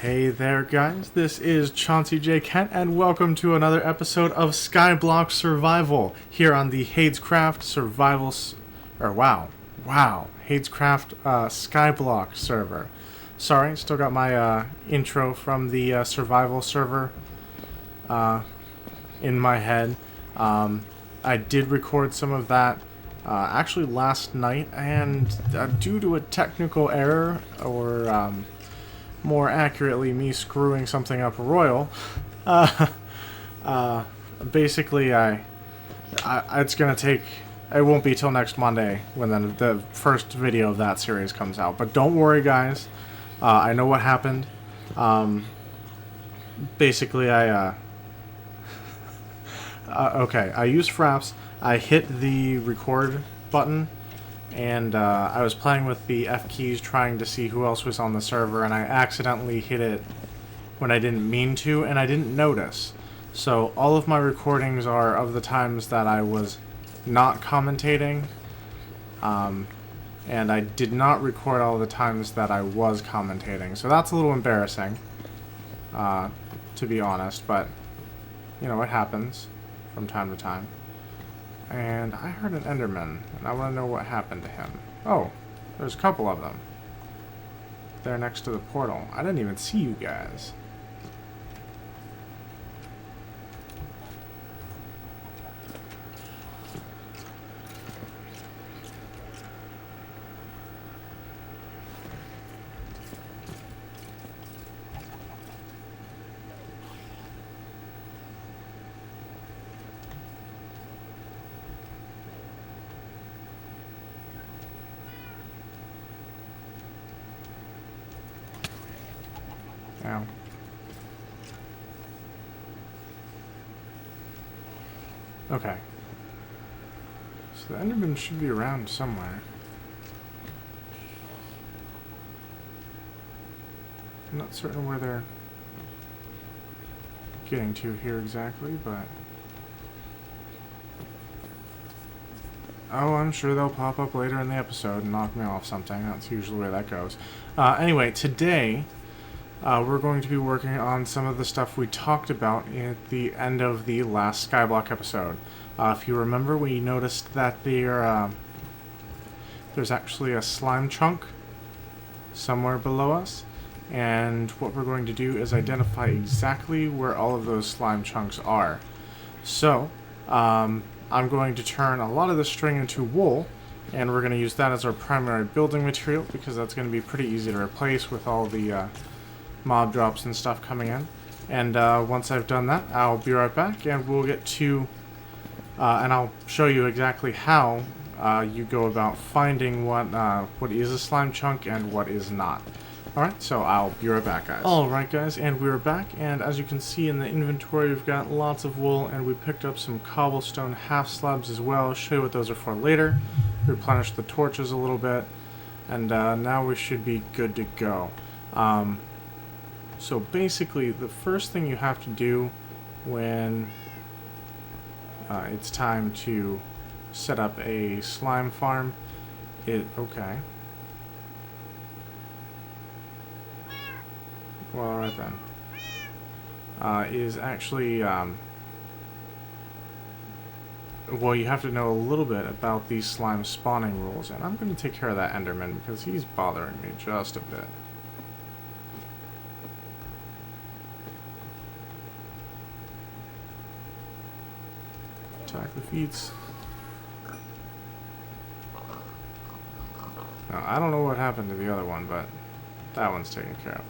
Hey there guys, this is Chauncey J. Kent and welcome to another episode of Skyblock Survival here on the Hadescraft Hadescraft Skyblock server. Sorry, still got my intro from the survival server in my head. I did record some of that actually last night, and due to a technical error, or more accurately, me screwing something up royal. Basically, it's gonna take. It won't be till next Monday when the first video of that series comes out. But don't worry, guys. I know what happened. Basically, okay. I used Fraps. I hit the record button. And I was playing with the F keys trying to see who else was on the server, and I accidentally hit it when I didn't mean to, and I didn't notice. So all of my recordings are of the times that I was not commentating, and I did not record all the times that I was commentating. So that's a little embarrassing, to be honest, but, you know, it happens from time to time. And I heard an Enderman, and I want to know what happened to him. Oh, there's a couple of them. They're next to the portal. I didn't even see you guys. Ow. Okay. So the Enderman should be around somewhere. I'm not certain where they're getting to here exactly, but... Oh, I'm sure they'll pop up later in the episode and knock me off something. That's usually where that goes. Anyway, today... we're going to be working on some of the stuff we talked about at the end of the last Skyblock episode. If you remember, we noticed that there's actually a slime chunk somewhere below us, and what we're going to do is identify exactly where all of those slime chunks are. So, I'm going to turn a lot of the string into wool, and we're going to use that as our primary building material, because that's going to be pretty easy to replace with all the mob drops and stuff coming in. And once I've done that, I'll be right back, and we'll get to and I'll show you exactly how you go about finding what is a slime chunk and what is not. Alright, so I'll be right back, guys. Alright guys, and we're back, and as you can see in the inventory, we've got lots of wool, and we picked up some cobblestone half slabs as well. I'll show you what those are for later. Replenish the torches a little bit, and now we should be good to go. So basically, the first thing you have to do when it's time to set up a slime farm is... Okay. Well, alright then. Is actually... well, you have to know a little bit about these slime spawning rules, and I'm going to take care of that Enderman because he's bothering me just a bit. Attack the feats. Now, I don't know what happened to the other one, but that one's taken care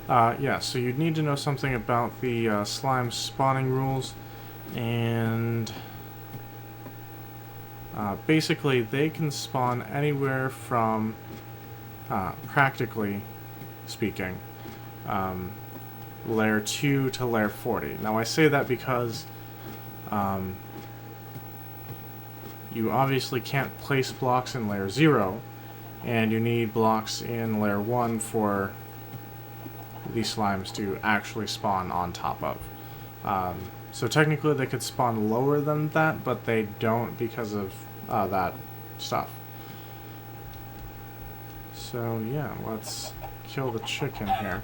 of. Yeah, so you'd need to know something about the slime spawning rules, and basically they can spawn anywhere from, practically speaking, layer 2 to layer 40. Now I say that because you obviously can't place blocks in layer 0, and you need blocks in layer 1 for these slimes to actually spawn on top of. So technically they could spawn lower than that, but they don't because of that stuff. So yeah, let's kill the chicken here.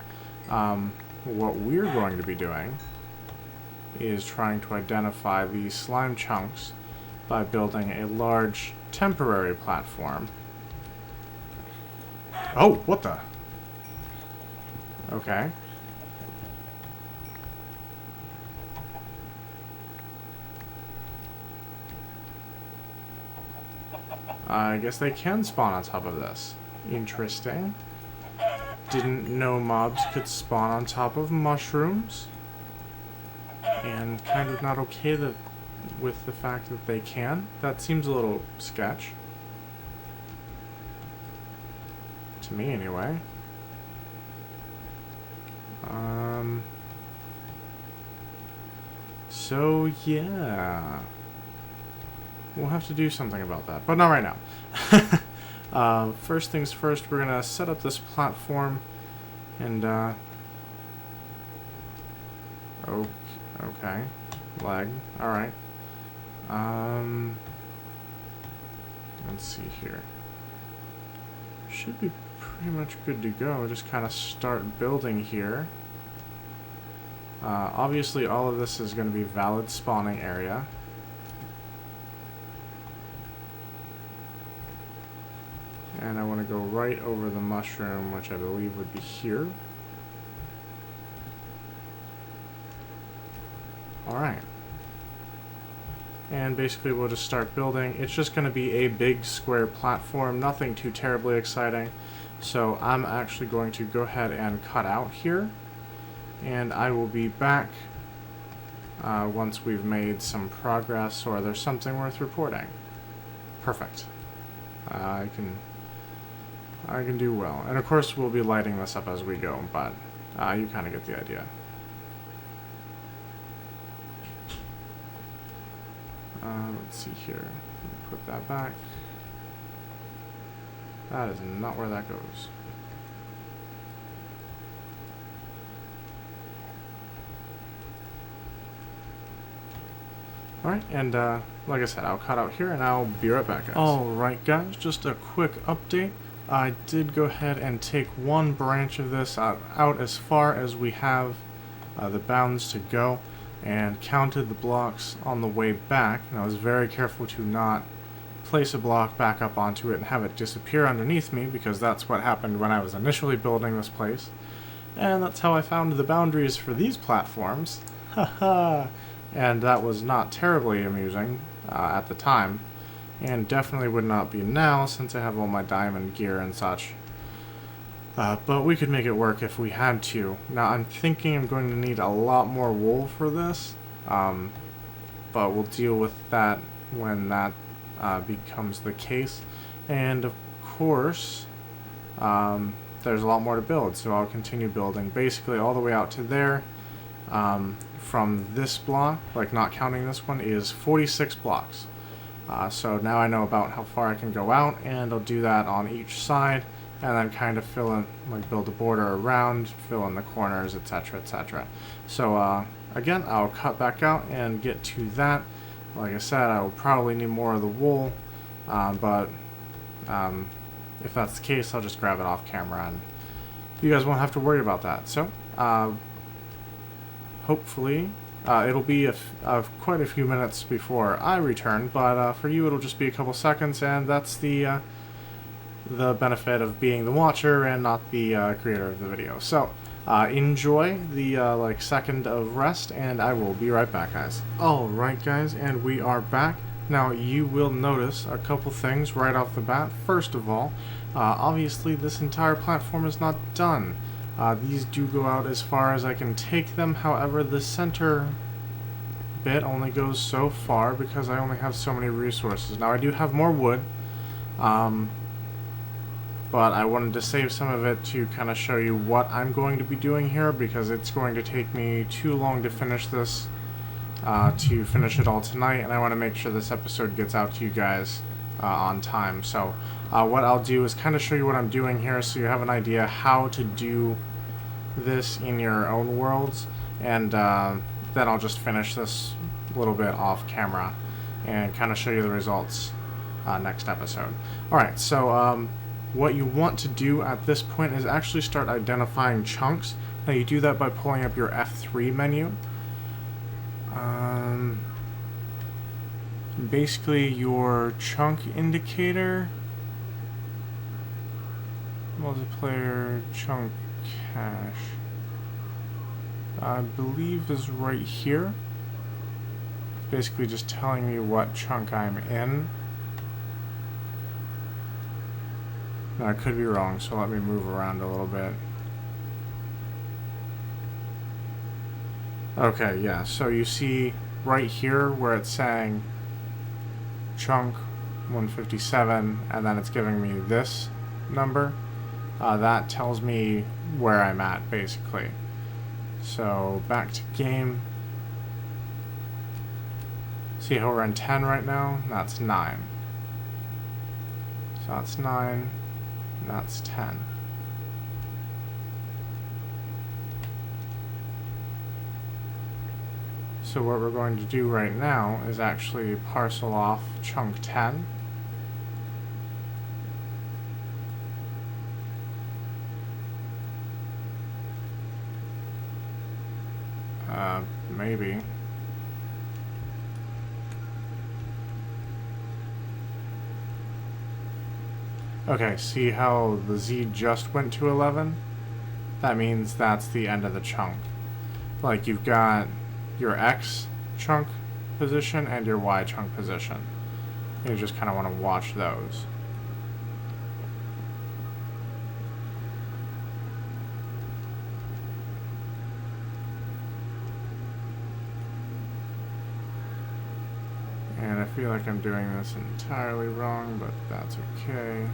what we're going to be doing is trying to identify these slime chunks by building a large temporary platform. Oh, what the? Okay. I guess they can spawn on top of this. Interesting. Didn't know mobs could spawn on top of mushrooms. And kind of not okay with the fact that they can. That seems a little sketch. To me, anyway. So, yeah. We'll have to do something about that, but not right now. First things first, we're gonna set up this platform, and okay, lag. All right. Let's see here. Should be pretty much good to go. Just kind of start building here. Obviously, all of this is going to be valid spawning area. And I want to go right over the mushroom, which I believe would be here. Alright. And basically we'll just start building. It's just going to be a big square platform, nothing too terribly exciting. So I'm actually going to go ahead and cut out here. And I will be back once we've made some progress or there's something worth reporting. Perfect. I can do well. And of course we'll be lighting this up as we go, but you kind of get the idea. Let's see here. Put that back. That is not where that goes. Alright, and like I said, I'll cut out here and I'll be right back, guys. Alright guys, just a quick update. I did go ahead and take one branch of this out as far as we have the bounds to go, and counted the blocks on the way back, and I was very careful to not place a block back up onto it and have it disappear underneath me, because that's what happened when I was initially building this place. And that's how I found the boundaries for these platforms. Haha! And that was not terribly amusing at the time, and definitely would not be now since I have all my diamond gear and such. But we could make it work if we had to. Now I'm thinking I'm going to need a lot more wool for this, but we'll deal with that when that becomes the case. And of course, there's a lot more to build, so I'll continue building basically all the way out to there. From this block, like not counting this one, is 46 blocks. So now I know about how far I can go out, and I'll do that on each side, and then kind of fill in, like build a border around, fill in the corners, etc., etc. So again, I'll cut back out and get to that. Like I said, I will probably need more of the wool, but if that's the case, I'll just grab it off camera, and you guys won't have to worry about that. So hopefully it'll be quite a few minutes before I return, but for you it'll just be a couple seconds, and that's the benefit of being the watcher and not the creator of the video. So enjoy the like second of rest, and I will be right back, guys. Alright guys, and we are back. Now you will notice a couple things right off the bat. First of all, obviously this entire platform is not done. These do go out as far as I can take them, however the center bit only goes so far because I only have so many resources. Now I do have more wood, but I wanted to save some of it to kind of show you what I'm going to be doing here, because it's going to take me too long to finish this, to finish it all tonight, and I want to make sure this episode gets out to you guys on time. So what I'll do is kind of show you what I'm doing here so you have an idea how to do this in your own worlds, and then I'll just finish this little bit off camera and kind of show you the results next episode. Alright, so what you want to do at this point is actually start identifying chunks Now you do that by pulling up your F3 menu. Basically your chunk indicator, multiplayer chunk cache, I believe is right here. Basically just telling me what chunk I'm in. Now I could be wrong, so let me move around a little bit. Okay, yeah, so you see right here where it's saying chunk 157 and then it's giving me this number. That tells me where I'm at, basically. So back to game. See how we're in 10 right now? That's 9. So that's 9, that's 10. So what we're going to do right now is actually parcel off chunk 10. Maybe. Okay, see how the Z just went to 11? That means that's the end of the chunk. Like, you've got your X chunk position and your Y chunk position. You just kind of want to watch those. And I feel like I'm doing this entirely wrong, but that's okay.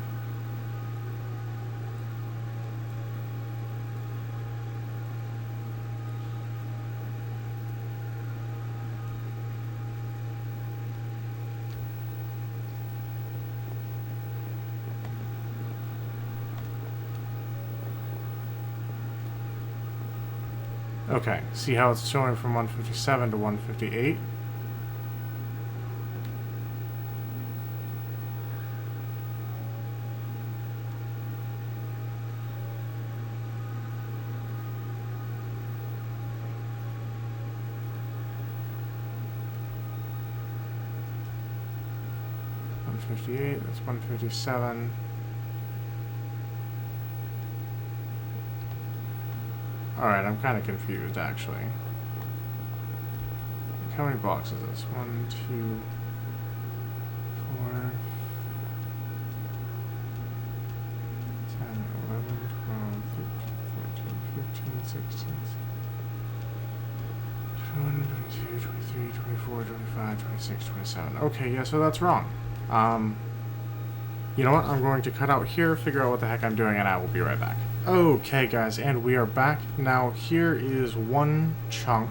Okay, see how it's showing from 157 to 158? That's 157. Alright, I'm kind of confused, actually. How many blocks is this? 1, 2, 4, 10, 11, 12, 13, 14, 15, 16, 21, 22, 23, 24, 25, 26, 27. Okay, yeah, so that's wrong. You know what? I'm going to cut out here, figure out what the heck I'm doing, and I will be right back. Okay, guys, and we are back. Now, here is one chunk,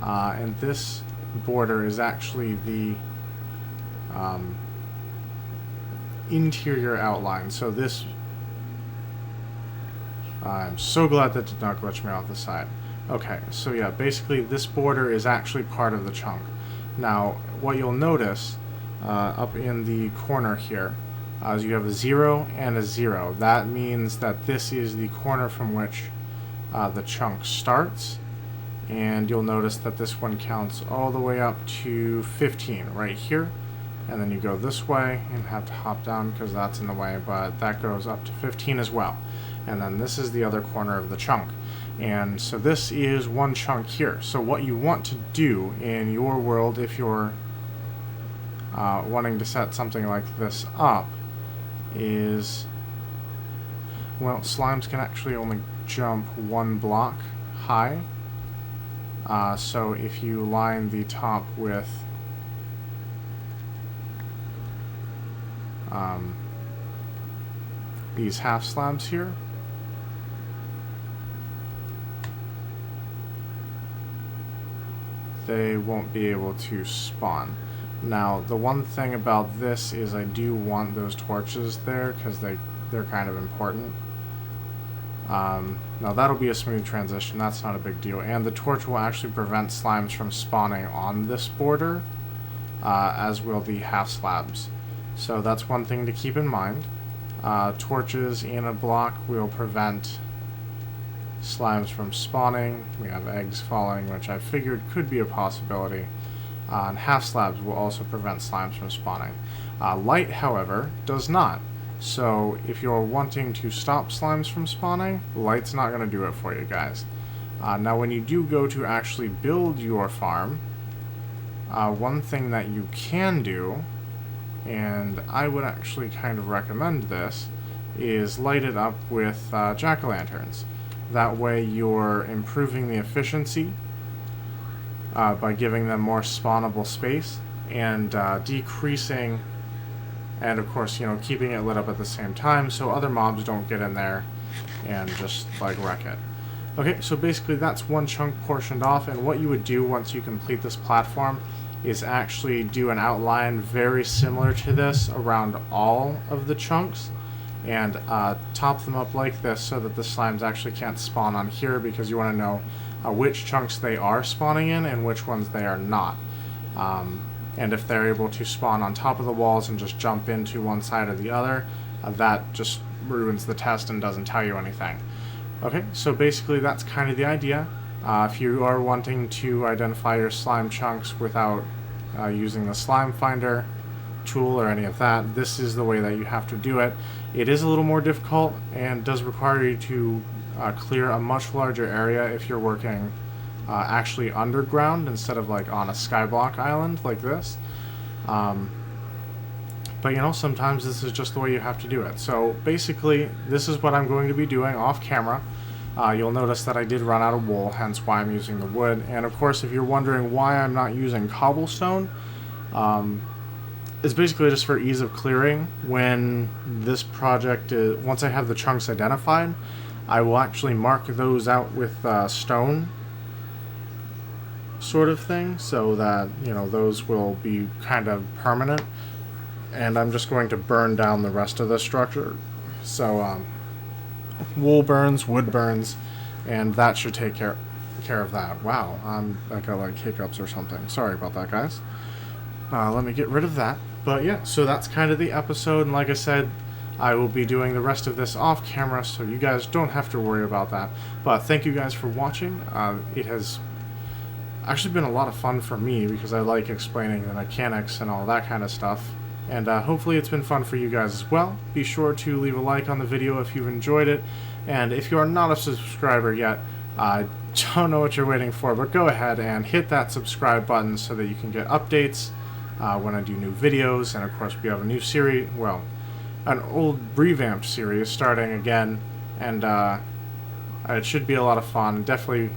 and this border is actually the interior outline. So this... I'm so glad that did not glitch me off the side. Okay, so yeah, basically this border is actually part of the chunk. Now, what you'll notice up in the corner here is you have a 0 and a 0. That means that this is the corner from which the chunk starts, and you'll notice that this one counts all the way up to 15 right here, and then you go this way and have to hop down because that's in the way, but that goes up to 15 as well. And then this is the other corner of the chunk. And so this is one chunk here. So what you want to do in your world, if you're wanting to set something like this up, is, well, slimes can actually only jump one block high. So if you line the top with these half slabs here, they won't be able to spawn. Now, the one thing about this is I do want those torches there because they're kind of important. Now, that'll be a smooth transition. That's not a big deal. And the torch will actually prevent slimes from spawning on this border, as will the half slabs. So that's one thing to keep in mind. Torches in a block will prevent slimes from spawning. We have eggs falling, which I figured could be a possibility. And half slabs will also prevent slimes from spawning. Light, however, does not. So if you're wanting to stop slimes from spawning, light's not going to do it for you guys. Now when you do go to actually build your farm, one thing that you can do, and I would actually kind of recommend this, is light it up with jack-o'-lanterns. That way you're improving the efficiency by giving them more spawnable space and decreasing, and of course, you know, keeping it lit up at the same time so other mobs don't get in there and just like wreck it. Okay, so basically that's one chunk portioned off, and what you would do once you complete this platform is actually do an outline very similar to this around all of the chunks and top them up like this so that the slimes actually can't spawn on here, because you want to know which chunks they are spawning in and which ones they are not. And if they're able to spawn on top of the walls and just jump into one side or the other, that just ruins the test and doesn't tell you anything. Okay, so basically that's kind of the idea. If you are wanting to identify your slime chunks without using the slime finder tool or any of that, this is the way that you have to do it. It is a little more difficult and does require you to clear a much larger area if you're working actually underground instead of like on a skyblock island like this. But you know, sometimes this is just the way you have to do it. So basically, this is what I'm going to be doing off camera. You'll notice that I did run out of wool, hence why I'm using the wood. And of course, if you're wondering why I'm not using cobblestone, it's basically just for ease of clearing. When this project is, once I have the chunks identified, I will actually mark those out with stone sort of thing, so that, you know, those will be kind of permanent. And I'm just going to burn down the rest of the structure. So wool burns, wood burns, and that should take care of that. Wow, I got like hiccups or something. Sorry about that, guys. Let me get rid of that. But yeah, so that's kind of the episode, and like I said, I will be doing the rest of this off camera, so you guys don't have to worry about that. But thank you guys for watching. It has actually been a lot of fun for me, because I like explaining the mechanics and all that kind of stuff. And hopefully it's been fun for you guys as well. Be sure to leave a like on the video if you've enjoyed it. And if you are not a subscriber yet, I don't know what you're waiting for, but go ahead and hit that subscribe button so that you can get updates when I do new videos. And of course we have a new series, well, an old revamped series starting again. And it should be a lot of fun. Definitely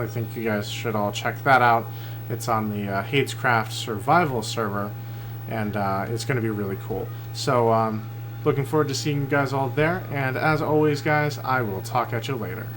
think you guys should all check that out. It's on the Hadescraft survival server. And it's going to be really cool. So, looking forward to seeing you guys all there. And as always, guys, I will talk at you later.